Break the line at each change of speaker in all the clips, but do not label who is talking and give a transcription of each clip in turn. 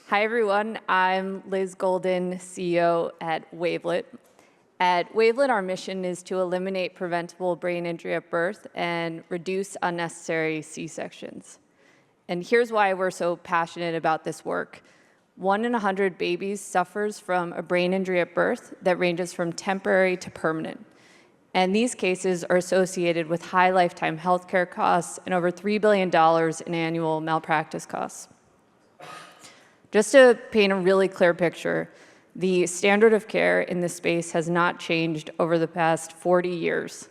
Hi, everyone. I'm Liz Golden, CEO at Wavelet. At Wavelet, our mission is to eliminate preventable brain injury at birth and reduce unnecessary C-sections. And here's why we're so passionate about this work. 1 in 100 babies suffers from a brain injury at birth that ranges from temporary to permanent. And these cases are associated with high lifetime healthcare costs and over $3 billion in annual malpractice costs. Just to paint a really clear picture, the standard of care in this space has not changed over the past 40 years.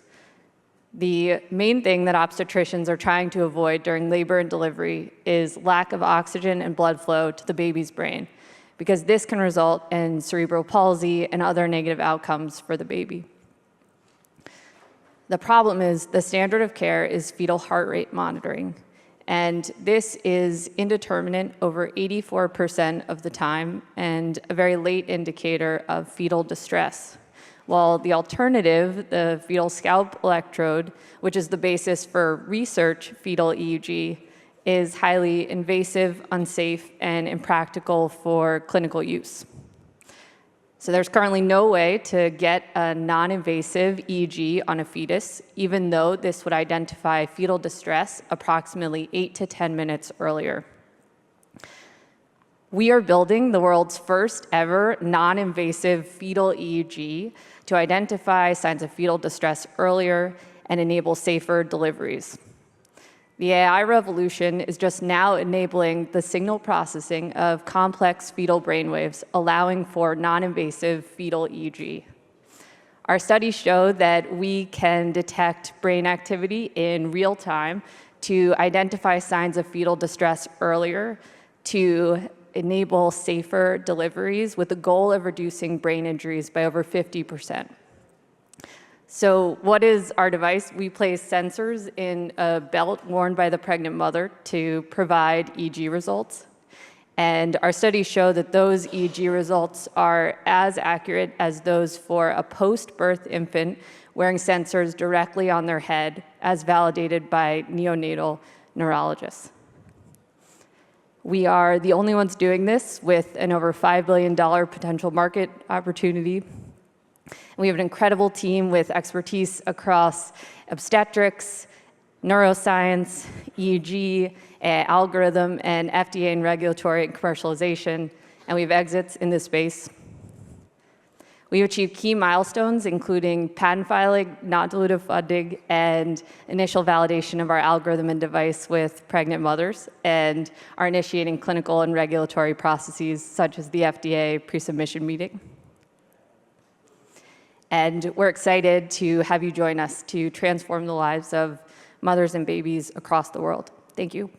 The main thing that obstetricians are trying to avoid during labor and delivery is lack of oxygen and blood flow to the baby's brain, because this can result in cerebral palsy and other negative outcomes for the baby. The problem is the standard of care is fetal heart rate monitoring. And this is indeterminate over 84% of the time and a very late indicator of fetal distress. While the alternative, the fetal scalp electrode, which is the basis for research fetal EEG, is highly invasive, unsafe, and impractical for clinical use. So there's currently no way to get a non-invasive EEG on a fetus, even though this would identify fetal distress approximately 8 to 10 minutes earlier. We are building the world's first ever non-invasive fetal EEG to identify signs of fetal distress earlier and enable safer deliveries. The AI revolution is just now enabling the signal processing of complex fetal brainwaves, allowing for non-invasive fetal EEG. Our studies show that we can detect brain activity in real time to identify signs of fetal distress earlier, to enable safer deliveries with the goal of reducing brain injuries by over 50%. So what is our device? We place sensors in a belt worn by the pregnant mother to provide EEG results. And our studies show that those EEG results are as accurate as those for a post-birth infant wearing sensors directly on their head, as validated by neonatal neurologists. We are the only ones doing this with an over $5 billion potential market opportunity. We have an incredible team with expertise across obstetrics, neuroscience, EEG, algorithm, and FDA and regulatory and commercialization, and we have exits in this space. We've achieved key milestones, including patent filing, non-dilutive funding, and initial validation of our algorithm and device with pregnant mothers, and are initiating clinical and regulatory processes, such as the FDA pre-submission meeting. And we're excited to have you join us to transform the lives of mothers and babies across the world. Thank you.